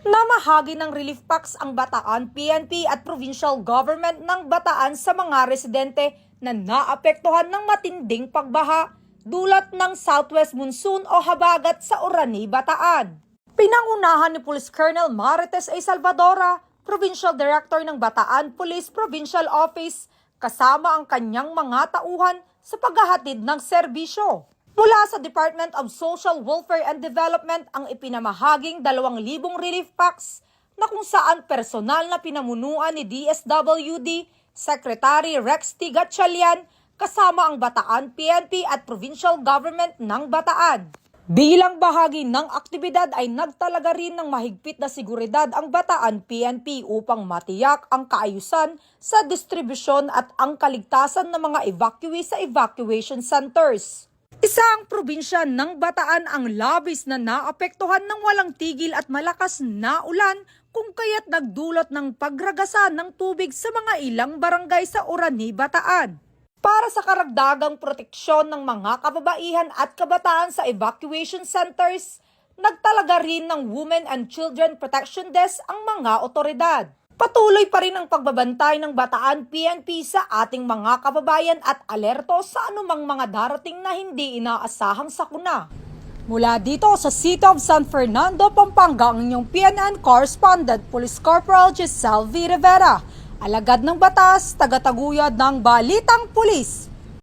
Namahagi ng relief packs ang Bataan PNP at provincial government ng Bataan sa mga residente na naapektuhan ng matinding pagbaha dulot ng southwest monsoon o habagat sa Orani, Bataan. Pinangunahan ni Police Colonel Marites A. Salvadora, Provincial Director ng Bataan Police Provincial Office, kasama ang kanyang mga tauhan sa paghahatid ng serbisyo. Mula sa Department of Social Welfare and Development ang ipinamahaging 2,000 relief packs na kung saan personal na pinamunuan ni DSWD Secretary Rex T. Gatchalian kasama ang Bataan PNP at Provincial Government ng Bataan. Bilang bahagi ng aktibidad ay nagtalaga rin ng mahigpit na seguridad ang Bataan PNP upang matiyak ang kaayusan sa distribusyon at ang kaligtasan ng mga evacuee sa evacuation centers. Isang probinsya ng Bataan ang labis na naapektuhan ng walang tigil at malakas na ulan kung kaya't nagdulot ng pagragasa ng tubig sa mga ilang barangay sa Orani, Bataan. Para sa karagdagang proteksyon ng mga kababaihan at kabataan sa evacuation centers, nagtalaga rin ng Women and Children Protection Desk ang mga otoridad. Patuloy pa rin ang pagbabantay ng Bataan PNP sa ating mga kababayan at alerto sa anumang mga darating na hindi inaasahang sakuna. Mula dito sa City of San Fernando, Pampanga, ang inyong PNN Correspondent, Police Corporal Giselle V. Rivera, alagad ng batas, tagataguyod ng Balitang Pulis.